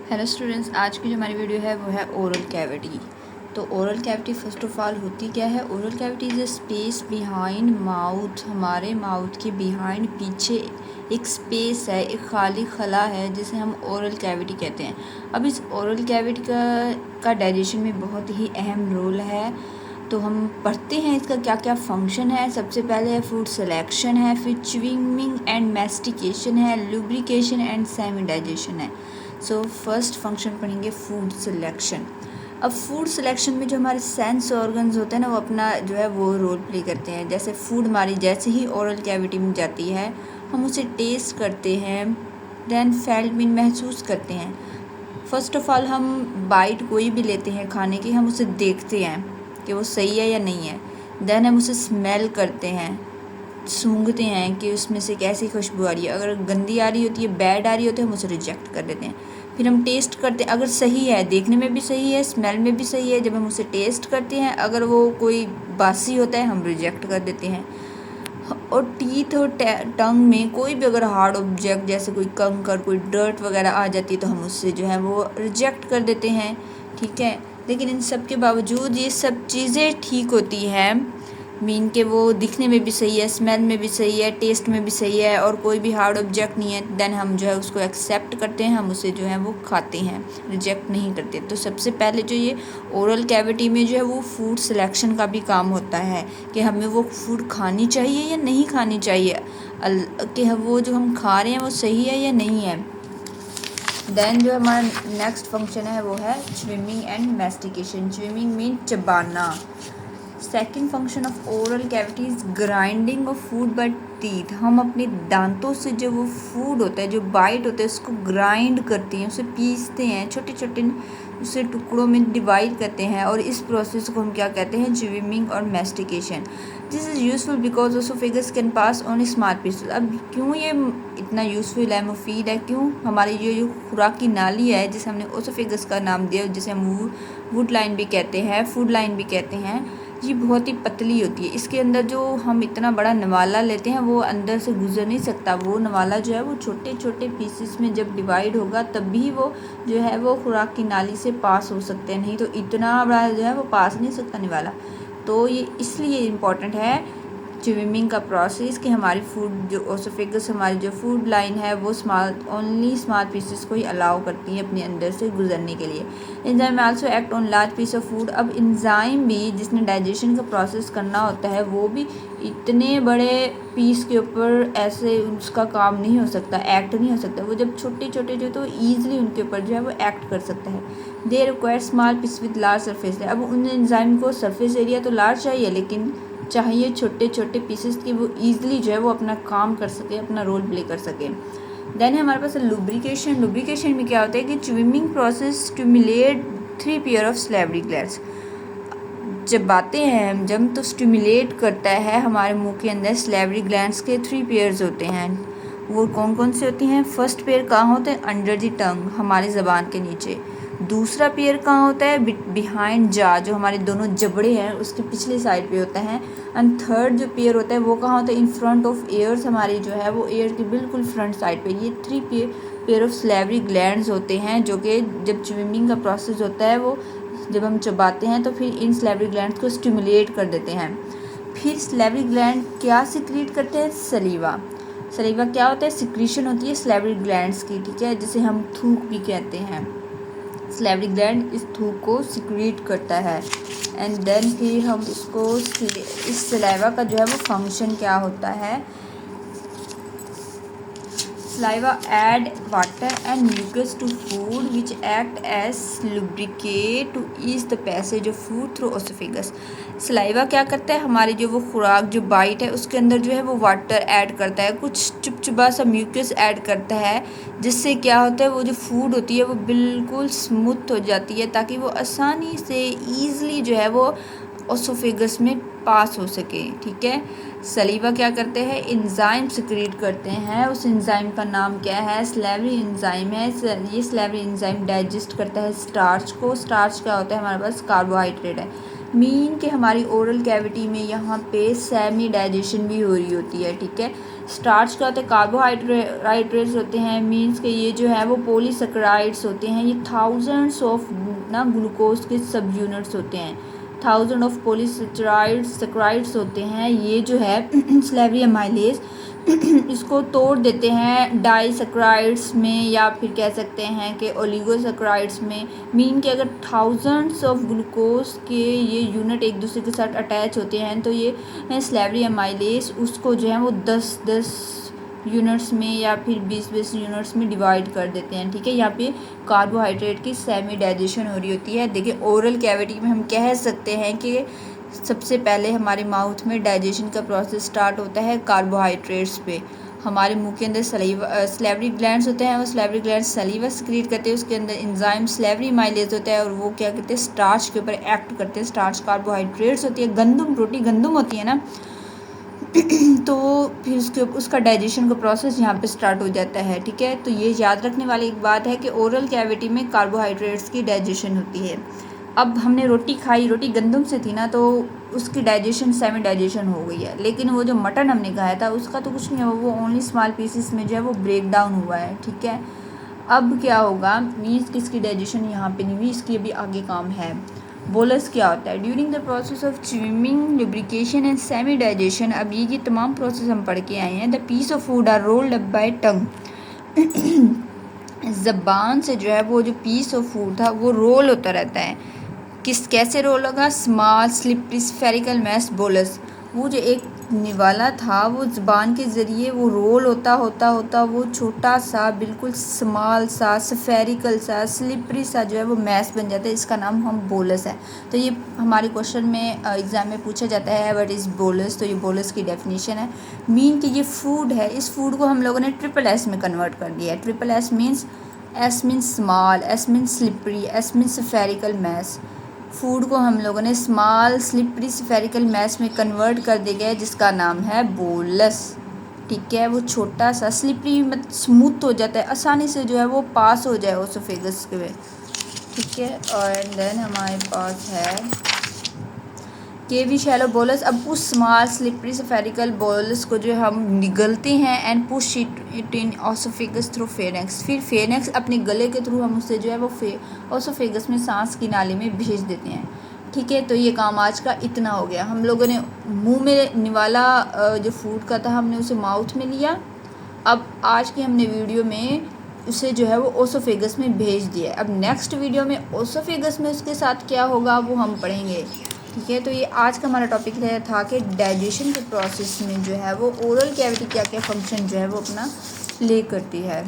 Hello students, आज की जो हमारी वीडियो है वो है ओरल कैविटी। तो oral cavity first of all होती क्या है? Oral cavity is a space behind mouth. हमारे माउथ के बिहाइंड पीछे एक स्पेस है, एक खाली खला है जिसे हम ओरल कैविटी कहते हैं। अब इस ओरल कैविटी का डाइजेशन में बहुत ही अहम रोल है। तो हम पढ़ते हैं इसका क्या क्या फंक्शन है। सबसे पहले है फूड सिलेक्शन है, फिर च्युइंग एंड मैस्टिकेशन है, लुब्रिकेशन एंड सेमी डाइजेशन है। सो फर्स्ट फंक्शन पढ़ेंगे फूड सिलेक्शन। अब फूड सिलेक्शन में जो हमारे सेंस ऑर्गन्स होते हैं ना, वो अपना जो है वो रोल प्ले करते हैं। जैसे फूड हमारी जैसे ही ओरल कैविटी में जाती है, हम उसे टेस्ट करते हैं, देन फेल्ट मीन महसूस करते हैं। फर्स्ट ऑफ ऑल हम बाइट कोई भी लेते हैं खाने की, हम उसे देखते हैं कि वो सही है या नहीं है। देन हम उसे स्मेल करते हैं, सूंघते हैं कि उसमें से कैसी खुशबू आ रही है। अगर गंदी आ रही होती है, बैड आ रही होती है, हम उसे रिजेक्ट कर देते हैं। फिर हम टेस्ट करते हैं, अगर सही है, देखने में भी सही है, स्मेल में भी सही है, जब हम उसे टेस्ट करते हैं, अगर वो कोई बासी होता है हम रिजेक्ट कर देते हैं। और टीथ और टंग में कोई भी अगर हार्ड ऑब्जेक्ट जैसे कोई कंकर, कोई डर्ट वगैरह आ जाती है तो हम उससे जो है वो रिजेक्ट कर देते हैं। ठीक है, लेकिन इन सब के बावजूद ये सब चीज़ें ठीक होती हैं। मीन के वो दिखने में भी सही है, स्मेल में भी सही है, टेस्ट में भी सही है, और कोई भी हार्ड ऑब्जेक्ट नहीं है। देन हम जो है उसको एक्सेप्ट करते हैं, हम उसे जो है वो खाते हैं, रिजेक्ट नहीं करते। तो सबसे पहले जो ये ओरल कैविटी में जो है वो फूड सिलेक्शन का भी काम होता है कि हमें वो फूड खानी चाहिए या नहीं खानी चाहिए, कि वो जो हम खा रहे हैं वो सही है या नहीं है। देन जो हमारा नेक्स्ट फंक्शन है वो है chewing and mastication. Chewing mean चबाना। Second function of oral cavity is grinding of food by teeth. हम अपने दांतों से जो वो फूड होता है, जो बाइट होता है, उसको ग्राइंड करते हैं, उसे पीसते हैं, छोटे छोटे उसे टुकड़ों में डिवाइड करते हैं, और इस प्रोसेस को हम क्या कहते हैं? च्युइंग और mastication. This is useful because oesophagus can pass on small pieces. अब क्यों ये इतना यूजफुल है, मुफीद है? क्यों? हमारी जो खुराक की नाली है, जिसे हमने ओसोफेगस का नाम दिया, जिसे हम वुड लाइन भी कहते हैं, फूड लाइन भी कहते हैं, ये बहुत ही पतली होती है। इसके अंदर जो हम इतना बड़ा नवाला लेते हैं वो अंदर से गुजर नहीं सकता। वो नवाला जो है वो छोटे छोटे पीसेस में जब डिवाइड होगा तभी वो जो है वो खुराक की नाली से पास हो सकते हैं, नहीं तो इतना बड़ा जो है वो पास नहीं सकता नवाला। तो ये इसलिए इम्पॉर्टेंट है च्युइंग का प्रोसेस कि हमारी फूड जो ओसोफेगस, हमारी जो फूड लाइन है, वो ओनली स्मॉल पीसेस को ही अलाउ करती है अपने अंदर से गुजरने के लिए। Enzyme also act on large piece of food. अब एंजाइम भी, जिसने डाइजेशन का प्रोसेस करना होता है, वो भी इतने बड़े पीस के ऊपर ऐसे उसका काम नहीं हो सकता, एक्ट नहीं हो सकता। वो जब छोटे छोटे जो तो ईजिली उनके ऊपर जो है वो एक्ट कर सकता है। They require small peace with large surface. अब उन एंजाइम को सरफेस एरिया तो लार्ज चाहिए, लेकिन चाहिए छोटे छोटे पीसेस की वो ईजिली जो है वो अपना काम कर सके, अपना रोल प्ले कर सके। देन है हमारे पास लुब्रिकेशन। लुब्रिकेशन में क्या होता है कि chewing process stimulate 3 pair of salivary glands. जब बातें हैं हम जब तो स्टिमुलेट करता है हमारे मुंह के अंदर सैलिवरी ग्लैंड्स के 3 पेयर्स होते हैं। वो कौन कौन से होती हैं? फर्स्ट पेयर कहाँ होते हैं? अंडर द टंग, हमारी ज़बान के नीचे। दूसरा पेयर कहाँ होता है? बिहाइंड जा, जो हमारे दोनों जबड़े हैं उसके पिछले साइड पे होता है। एंड थर्ड जो पेयर होता है वो कहाँ होता है? इन फ्रंट ऑफ एयर्स, हमारी जो है वो एयर की बिल्कुल फ्रंट साइड पे। ये 3 पेयर ऑफ सैलिवरी ग्लैंड्स होते हैं, जो कि जब च्युइंग का प्रोसेस होता है वो जब हम चबाते हैं तो फिर इन सैलिवरी ग्लैंड्स को स्टिमुलेट कर देते हैं। फिर सैलिवरी ग्लैंड क्या सिक्रीट करते हैं? सलीवा। सलीवा क्या होता है? सिक्रीशन होती है सैलिवरी ग्लैंड्स की, ठीक है, जिसे हम थूक भी कहते हैं। सैलिवरी ग्लैंड इस थूक को सिक्रीट करता है। एंड देन फिर हम इसको, इस सलाइवा का जो है वो फंक्शन क्या होता है? Saliva add water and mucus to food which act as lubricate to ease the passage of food through esophagus. Saliva क्या करता है? हमारी जो वो खुराक, जो बाइट है, उसके अंदर जो है वो वाटर ऐड करता है, कुछ चुपचुपा सा म्यूकस ऐड करता है, जिससे क्या होता है वो जो फूड होती है वो बिल्कुल स्मूथ हो जाती है, ताकि वो आसानी से ईज़िली जो है वो ओसोफेगस में पास हो सके। ठीक है, सलीवा क्या करते हैं? एंजाइम सिक्रीट करते हैं। उस एंजाइम का नाम क्या है? सैलिवरी एंजाइम है। ये सैलिवरी एंजाइम डाइजेस्ट करता है स्टार्च को। स्टार्च क्या होता है? हमारे पास कार्बोहाइड्रेट है। मीन कि हमारी ओरल कैविटी में यहाँ पे सेमी डाइजेशन भी हो रही होती है, ठीक है। स्टार्च क्या होते हैं, कार्बोहाइड्रेट्स होते हैं, मीन्स कि ये जो है वो पॉलीसेकेराइड्स होते हैं, ये थाउजेंड्स ऑफ ना ग्लूकोज के सब यूनिट्स होते हैं, थाउजेंड ऑफ पॉलीसेकेराइड्स होते हैं। ये जो है स्लेवरी अमाइलेज इसको तोड़ देते हैं डाइसेकेराइड्स में, या फिर कह सकते हैं कि ओलिगोसेकेराइड्स में। मीन कि अगर थाउजेंड्स ऑफ ग्लूकोज के ये यूनिट एक दूसरे के साथ अटैच होते हैं तो ये स्लेवरी अमाइलेज उसको जो है वो 10-10 यूनिट्स में या फिर 20-20 यूनिट्स में डिवाइड कर देते हैं, ठीक है। यहाँ पे कार्बोहाइड्रेट की सेमी डाइजेशन हो रही होती है। देखिए ओरल कैविटी में हम कह सकते हैं कि सबसे पहले हमारे माउथ में डाइजेशन का प्रोसेस स्टार्ट होता है कार्बोहाइड्रेट्स पे। हमारे मुंह के अंदर स्लेवरी ग्लैंड्स होते हैं, वो स्लेवरी ग्लैंड्स सलीवा सिक्रीट करते हैं, उसके अंदर एंजाइम स्लेवरी माइलेज होता है और वो क्या करते हैं, स्टार्च के ऊपर एक्ट करते हैं। स्टार्च कार्बोहाइड्रेट्स होती है, गंदम रोटी गंदम होती है ना तो फिर उसका डाइजेशन का प्रोसेस यहाँ पे स्टार्ट हो जाता है, ठीक है। तो ये याद रखने वाली एक बात है कि ओरल कैविटी में कार्बोहाइड्रेट्स की डाइजेशन होती है। अब हमने रोटी खाई, रोटी गंदम से थी ना, तो उसकी डाइजेशन सेमी डाइजेशन हो गई है, लेकिन वो जो मटन हमने खाया था उसका तो कुछ नहीं हुआ, वो ओनली स्मॉल पीसेस में जो है वो ब्रेक डाउन हुआ है, ठीक है। अब क्या होगा, मीन्स कि इसकी डाइजेशन यहाँ पे नहीं हुई, इसकी अभी आगे काम है। बोलस क्या होता है, during the process of chewing, lubrication and semi digestion. अब ये तमाम प्रोसेस हम पढ़ के आए हैं। The piece of food are rolled up by tongue. ज़बान से जो है वो जो पीस ऑफ फूड था वो रोल होता रहता है। कैसे रोल होगा, small slippery spherical mass bolus. वो जो एक निवाला था वो ज़बान के ज़रिए वो रोल होता वो छोटा सा बिल्कुल स्मॉल सा स्फेरिकल सा स्लिपरी सा जो है वो मैस बन जाता है। इसका नाम हम बोलस है। तो ये हमारे क्वेश्चन में एग्ज़ाम में पूछा जाता है व्हाट इज़ बोलस। तो ये बोलस की डेफिनेशन है। मीन कि ये फूड है, इस फूड को हम लोगों ने SSS में कन्वर्ट कर दिया है। SSS means, S means small, S means slippery, S means spherical mass. Food को हम लोगों ने स्मॉल स्लिपरी स्फेरिकल मैस में कन्वर्ट कर दिया गया जिसका नाम है बोलस, ठीक है। वो छोटा सा स्लिपरी मतलब स्मूथ हो जाता है, आसानी से जो है वो पास हो जाए ओसोफेगस के, ठीक है। और देन हमारे पास है केवी शैलो बोलस। अब उस स्मॉल स्लिपरी स्फेरिकल बोलस को जो हम निगलते हैं and push it in oesophagus through pharynx. फिर फेरेंक्स अपने गले के थ्रू हम उससे जो है वो ओसोफेगस में सांस की नाली में भेज देते हैं, ठीक है। तो ये काम आज का इतना हो गया। हम लोगों ने मुंह में निवाला जो फूड का था हमने उसे माउथ में लिया। अब आज की हमने वीडियो में उसे जो है वो ओसोफेगस में भेज दिया। अब नेक्स्ट वीडियो में ओसोफेगस में उसके साथ क्या होगा वो हम पढ़ेंगे, ठीक है। तो ये आज का हमारा टॉपिक था कि डाइजेशन के प्रोसेस में जो है वो ओरल कैविटी क्या क्या फंक्शन जो है वो अपना प्ले करती है।